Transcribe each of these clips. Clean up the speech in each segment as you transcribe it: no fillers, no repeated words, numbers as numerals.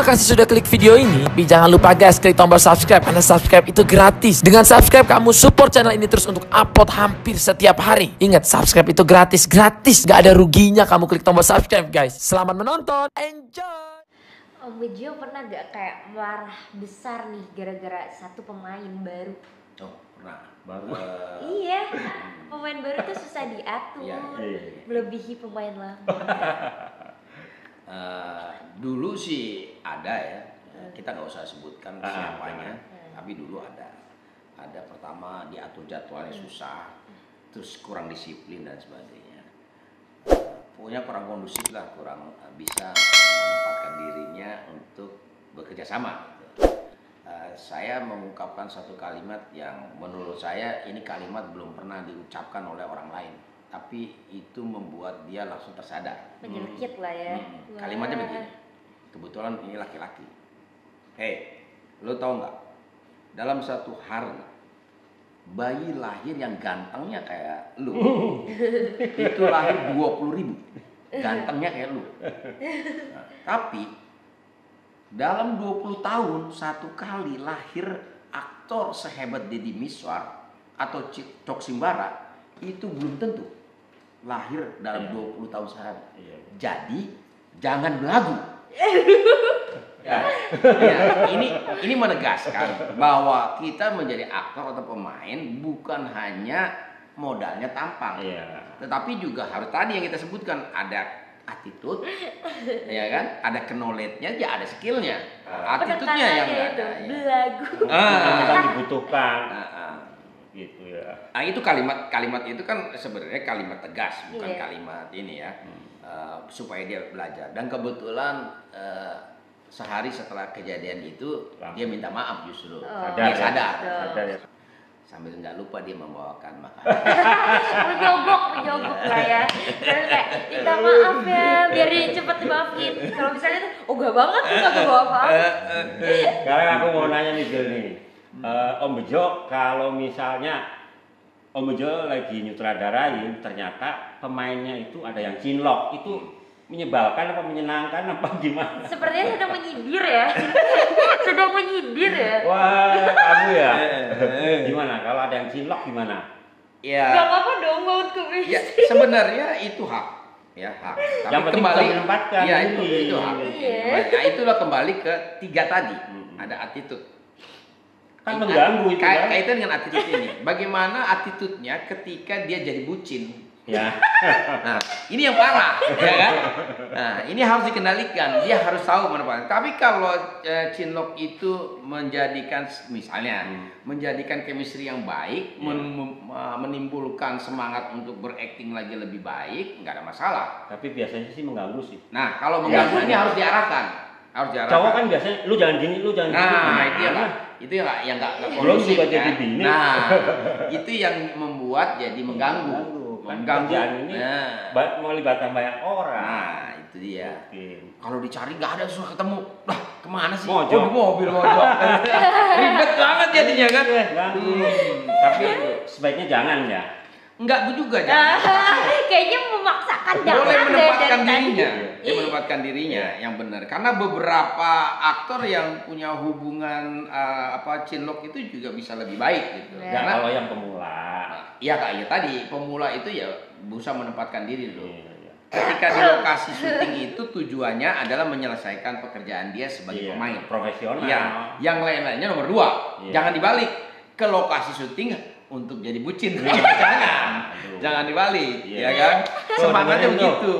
Terima kasih sudah klik video ini. Tapi jangan lupa guys, klik tombol subscribe karena subscribe itu gratis. Dengan subscribe kamu support channel ini terus untuk upload hampir setiap hari. Ingat, subscribe itu gratis, gak ada ruginya kamu klik tombol subscribe guys. Selamat menonton, enjoy. Om Bejo pernah gak kayak marah besar nih gara-gara satu pemain baru? Oh, pernah. Baru. Iya, pemain baru tuh susah diatur, melebihi pemain lama. Dulu sih ada ya, kita nggak usah sebutkan siapanya, tapi dulu ada pertama diatur jadwalnya susah, terus kurang disiplin dan sebagainya. Pokoknya kurang kondusif lah, kurang bisa menempatkan dirinya untuk bekerja sama. Saya mengungkapkan satu kalimat yang menurut saya ini kalimat belum pernah diucapkan oleh orang lain, tapi itu membuat dia langsung tersadar. Menyelkit lah ya. Kalimatnya begini, kebetulan ini laki-laki. Hei, lo tau nggak? Dalam satu hari bayi lahir yang gantengnya kayak lu itu lahir 20.000, gantengnya kayak lu. Nah, tapi dalam 20 tahun satu kali lahir aktor sehebat Deddy Mizwar atau Cok Simbara itu belum tentu lahir dalam 20 tahun sehari. Jadi jangan belagu. Ini menegaskan bahwa kita menjadi aktor atau pemain bukan hanya modalnya tampang, tetapi juga harus tadi yang kita sebutkan ada attitude, ya kan? Ada knowledge-nya, ya ada skill-nya. Attitude-nya yang ada. Belagu. Yang dibutuhkan. Gitu ya. Nah, itu kalimat itu kan sebenarnya kalimat tegas, bukan kalimat ini ya. Supaya dia belajar. Dan kebetulan sehari setelah kejadian itu dia minta maaf justru. Dia sadar. Ya. Sambil nggak lupa dia membawakan makanan. menyogok lah ya. Terus kayak minta maaf ya, biar dia cepet dimaafin. Kalau misalnya tuh, oh gak banget tuh gak bawa apa-apa. Sekarang aku mau nanya nih Gil nih. Om Bejo, kalau misalnya Om Bejo lagi nyutradarain, ternyata pemainnya itu ada yang cinlok, itu menyebalkan apa menyenangkan apa gimana? Sepertinya sedang menyindir ya. Sedang menyindir ya. Wah, kamu ya. Gimana kalau ada yang cinlok gimana? Ya. Gak apa-apa dong mau ke Ya, sebenarnya itu hak. Ya, hak. Tapi yang penting kembali bisa menempatkan. Ya, itu hak. Nah, itulah kembali ke tiga tadi. Ada attitude. Kan mengganggu itu kan. Kaitan dengan attitude ini. Bagaimana attitude-nya ketika dia jadi bucin? Ya. Nah, ini yang parah, ya kan? Nah, ini harus dikendalikan. Dia harus tahu manfaatnya. Tapi kalau cinlok itu menjadikan, misalnya, menjadikan chemistry yang baik, menimbulkan semangat untuk berakting lagi lebih baik, nggak ada masalah. Tapi biasanya sih mengganggu sih. Nah, kalau mengganggu ini harus diarahkan. Cowok kan biasanya lu jangan gini, lu jangan gini. Nah, itu yang nggak kondusif juga kan? jadi bini. Nah, itu yang membuat jadi mengganggu. Kerjaan ini melibatkan banyak orang. Nah, itu dia. Kalau dicari nggak ada, susah ketemu. Lah, kemana sih? Mojok. Oh, di mobil mojok. Ribet banget jadinya kan. Tapi sebaiknya jangan ya. Enggak juga jangan. Kayaknya memaksakan jangan. Boleh menempatkan dari dirinya. tadi. Dia menempatkan dirinya yang benar. Karena beberapa aktor yang punya hubungan cinlok itu juga bisa lebih baik gitu. Karena Kalau yang pemula. Ya kayak tadi pemula itu ya berusaha menempatkan diri dulu. Ketika di lokasi syuting itu tujuannya adalah menyelesaikan pekerjaan dia sebagai pemain profesional. Ya, yang lain-lainnya nomor 2. Jangan dibalik ke lokasi syuting untuk jadi bucin. Jangan dibalik, ya kan? Semangatnya begitu.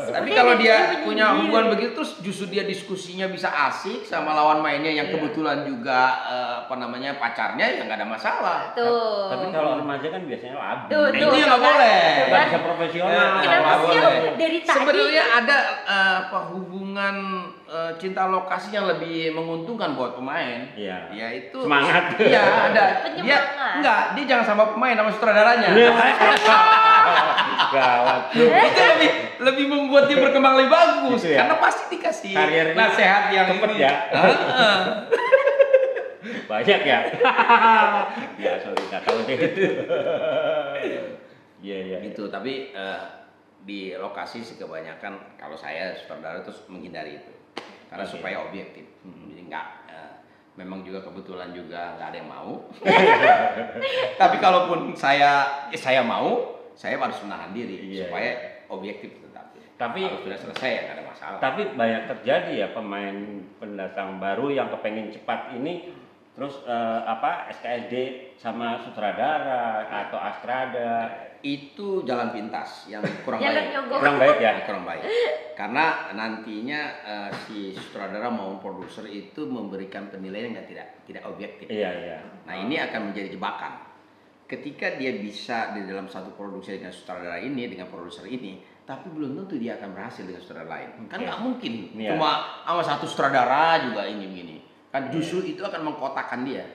Tapi kalau dia punya hubungan begitu, terus justru dia diskusinya bisa asik sama lawan mainnya yang kebetulan juga pacarnya, ya nggak ada masalah. Tapi kalau remaja kan biasanya labil. Itu yang nggak boleh. Nggak bisa profesional. Kenapa sih dari tadi? Sebenarnya ada hubungan cinta lokasi yang lebih menguntungkan buat pemain. Iya. Ya itu semangat. Iya, ada. Dia jangan sama pemain, sama sutradaranya. Gawat. Itu lebih membuat dia berkembang lebih bagus. Gitu ya? Karena pasti dikasih Karirnya nasihat yang cepet ini. ya. Banyak ya. Ya, sorry nggak tahu deh. Iya. Gitu, tapi di lokasi sih kebanyakan kalau saya sutradara terus menghindari itu karena Oke. supaya objektif. Jadi nggak memang juga kebetulan juga nggak ada yang mau. Tapi kalaupun saya mau, saya harus menahan diri Iya, supaya objektif tetap. Tapi Kalau sudah selesai ya nggak ada masalah. Tapi banyak terjadi ya pemain pendatang baru yang kepengen cepat ini terus SKSD sama sutradara atau Astrada Itu jalan pintas yang kurang Jalan baik. nyogok. kurang baik ya. Kurang baik. Karena nantinya si sutradara maupun produser itu memberikan penilaian yang tidak objektif. Iya. Nah, ini akan menjadi jebakan. Ketika dia bisa di dalam satu produksi dengan sutradara ini, dengan produser ini, tapi belum tentu dia akan berhasil dengan sutradara lain. Kan Oke. nggak mungkin Iya. cuma sama satu sutradara juga ini begini. Kan justru itu akan mengkotakkan dia.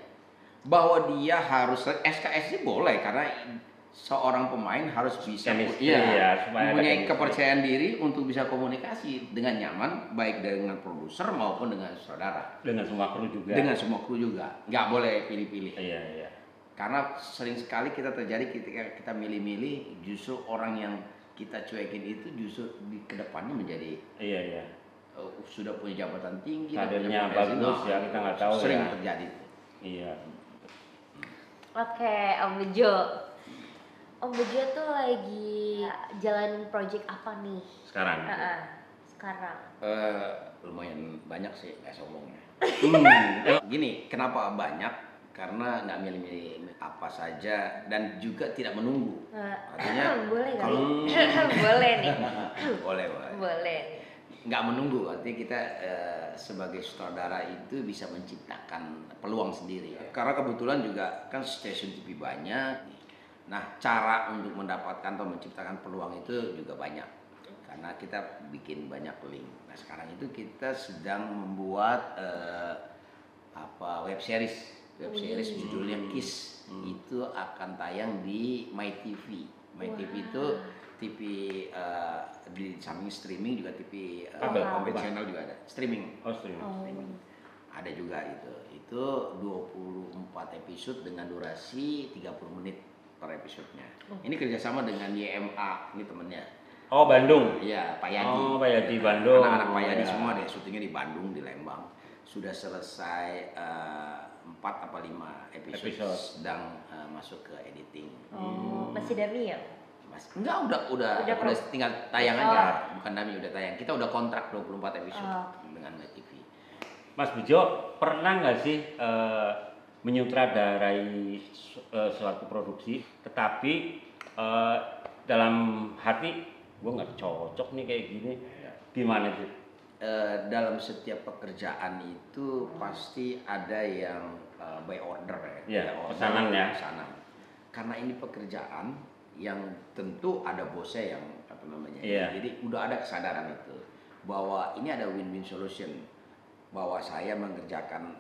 Bahwa dia harus SKS boleh karena seorang pemain harus bisa Chemistry ya, supaya ada mempunyai chemistry. kepercayaan diri untuk bisa komunikasi dengan nyaman baik dengan produser maupun dengan sutradara. Dengan semua kru juga. Dengan semua kru juga. Nggak boleh pilih-pilih. Iya. Karena sering sekali kita terjadi ketika kita milih-milih justru orang yang kita cuekin itu justru di kedepannya menjadi Iya. sudah punya jabatan tinggi, Kadernya punya potensi. bagus ya, kita nggak tahu sering ya. terjadi. Iya. Oke, Om Bejo. Om Bejo tuh lagi jalanin project apa nih? Sekarang. Sekarang. Lumayan banyak sih nggak sombongnya. Hmm. Gini, kenapa banyak? Karena nggak milih-milih apa saja dan juga tidak menunggu. Artinya boleh kali. kalau Boleh nih. boleh. Boleh. Nggak menunggu, artinya kita sebagai sutradara itu bisa menciptakan peluang sendiri. Karena kebetulan juga kan stasiun TV banyak. Nah, cara untuk mendapatkan atau menciptakan peluang itu juga banyak. Karena kita bikin banyak link. Nah, sekarang itu kita sedang membuat web series judulnya Kiss. Itu akan tayang di MyTV. MyTV itu TV di samping streaming juga TV konvensional juga ada. Streaming. Oh, streaming. Streaming. Ada juga itu. Itu 24 episode dengan durasi 30 menit per episodenya. Ini kerjasama dengan YMA, ini temennya. Oh, Bandung. Iya, Pak Yadi. Oh, Pak Yadi Bandung. Anak-anak Pak Yadi Ya. semua deh, syutingnya di Bandung, di Lembang. Sudah selesai 4 apa 5 episode. Sedang masuk ke editing. Masih Dami ya? Enggak, udah tinggal tayang aja. Bukan Dami, udah tayang. Kita udah kontrak 24 episode dengan MyTV. Mas Bejo, pernah nggak sih menyutradarai suatu produksi, tetapi dalam hati gue nggak cocok nih kayak gini, gimana sih? Dalam setiap pekerjaan itu pasti ada yang by order Ya, by order, pesanan ya. pesanan. Karena ini pekerjaan yang tentu ada bosnya yang apa namanya. Iya. Jadi udah ada kesadaran itu bahwa ini ada win-win solution, bahwa saya mengerjakan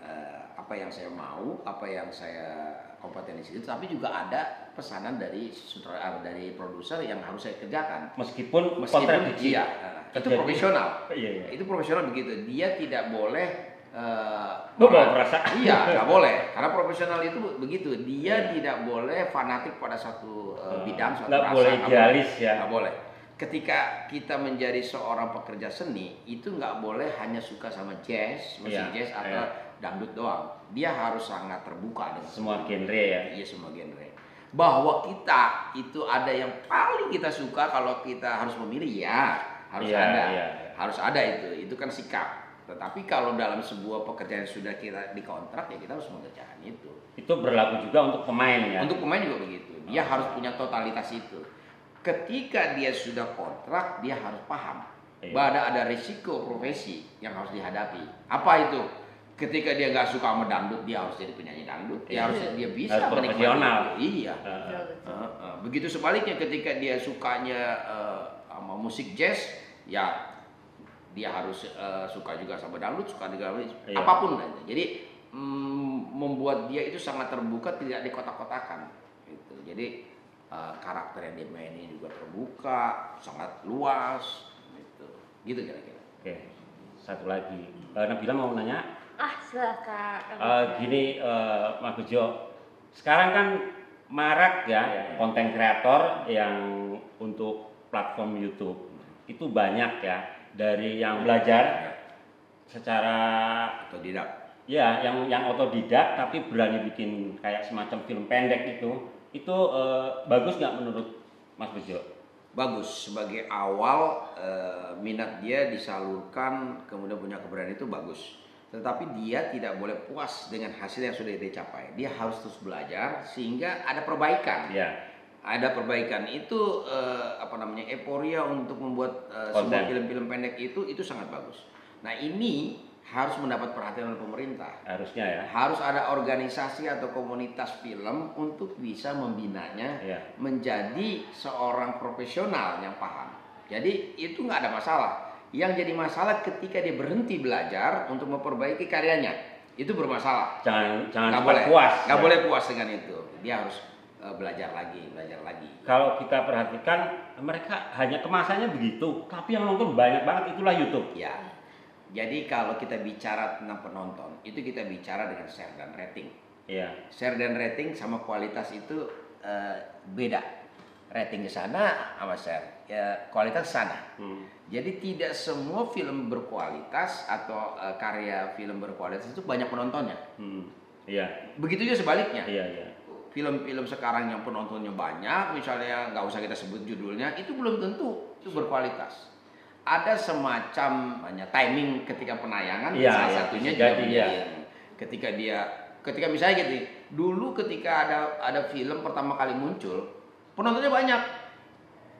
apa yang saya mau, apa yang saya kompetensi itu, tapi juga ada pesanan dari sutradara, dari produser yang harus saya kerjakan. Meskipun kontradiksi. Iya, itu terjadi. profesional. Iya. Itu profesional begitu. Dia tidak boleh Bawa perasaan. Iya, nggak boleh. Karena profesional itu begitu. Dia Iya. tidak boleh fanatik pada satu bidang, suatu nggak rasa. boleh idealis ya. Nggak boleh. Ketika kita menjadi seorang pekerja seni, itu nggak boleh hanya suka sama jazz, musik Iya, jazz atau iya. dangdut doang. Dia harus sangat terbuka dengan Semua genre ya. Iya, semua genre. Bahwa kita itu ada yang paling kita suka, kalau kita harus memilih ya harus Iya, ada. iya. Harus ada itu kan sikap. Tetapi kalau dalam sebuah pekerjaan yang sudah kita dikontrak ya kita harus mengerjakan itu. Itu berlaku juga untuk pemain ya. Untuk pemain juga begitu. Dia harus punya totalitas itu. Ketika dia sudah kontrak, dia harus paham Iya. bahwa ada risiko profesi yang harus dihadapi. Apa itu? Ketika dia nggak suka sama dangdut, dia harus jadi penyanyi dangdut. Dia bisa Harus menikmati profesional. itu. Iya. Begitu sebaliknya ketika dia sukanya sama musik jazz, ya dia harus suka juga sama dangdut, suka juga Iya. apapun aja. Jadi membuat dia itu sangat terbuka, tidak dikotak-kotakan. Gitu. Jadi karakter yang dia mainin juga terbuka, sangat luas. Gitu kira-kira. Oke, satu lagi. Nabila mau nanya? Silakan. Gini, Mas Bejo, sekarang kan marak ya konten kreator yang untuk platform YouTube itu banyak ya, dari yang belajar secara Otodidak. ya, yang otodidak tapi berani bikin kayak semacam film pendek itu bagus nggak menurut Mas Bejo? Bagus, sebagai awal minat dia disalurkan, kemudian punya keberanian itu bagus. Tetapi dia tidak boleh puas dengan hasil yang sudah dia capai. Dia harus terus belajar sehingga ada perbaikan. Ya. Ada perbaikan itu euforia untuk membuat sebuah Konten. film-film pendek itu sangat bagus. Nah, ini harus mendapat perhatian oleh pemerintah. Harusnya ya. Harus ada organisasi atau komunitas film untuk bisa membinanya Iya. menjadi seorang profesional yang paham. Jadi itu nggak ada masalah. Yang jadi masalah ketika dia berhenti belajar untuk memperbaiki karyanya, itu bermasalah. Jangan Nggak cepat boleh puas. nggak ya. boleh puas dengan itu. Dia harus belajar lagi. Kalau kita perhatikan mereka hanya kemasannya begitu, tapi yang nonton banyak banget, itulah YouTube. Ya. Jadi kalau kita bicara tentang penonton, itu kita bicara dengan share dan rating. Iya. Share dan rating sama kualitas itu beda. Rating ke sana sama share, ya kualitas ke sana. Jadi tidak semua film berkualitas atau karya film berkualitas itu banyak penontonnya. Iya. Begitu juga sebaliknya. Iya. Film-film sekarang yang penontonnya banyak, misalnya nggak usah kita sebut judulnya, itu belum tentu itu berkualitas. Ada semacam timing ketika penayangan, Iya, salah iya, satunya bisa juga jadi, menjadi ya. ketika misalnya gitu, dulu ketika ada film pertama kali muncul, penontonnya banyak.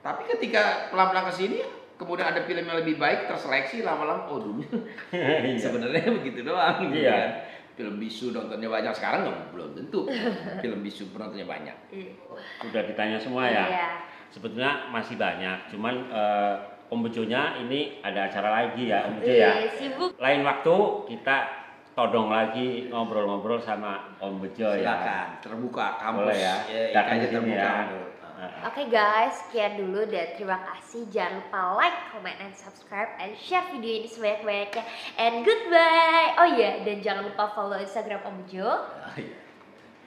Tapi ketika pelan-pelan ke sini, kemudian ada film yang lebih baik terseleksi, lama-lama dulu Iya. sebenarnya begitu doang. Gitu Iya. kan. Film bisu nontonnya banyak, sekarang belum tentu film bisu penontonnya banyak. Sudah ditanya semua ya. Iya. Sebetulnya masih banyak, cuman Om Bejonya ini ada acara lagi ya, Om Bejo ya. Iya, sibuk. Lain waktu kita todong lagi ngobrol-ngobrol sama Om Bejo ya. Silakan, terbuka kampus. Boleh ya, datang IKJ ke sini terbuka. ya. Untuk- Oke guys, sekian dulu dan terima kasih. Jangan lupa like, comment, and subscribe, and share video ini sebanyak-banyaknya. And goodbye. Oh iya, dan jangan lupa follow Instagram Om Bejo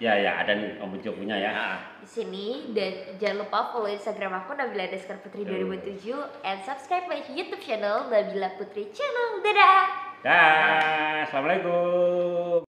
Ya, ada nih Om Bejo punya ya. di sini, dan jangan lupa follow Instagram aku Nabila_Putri 2007 and subscribe my YouTube channel Nabila Putri Channel. Dadah. Dah, assalamualaikum.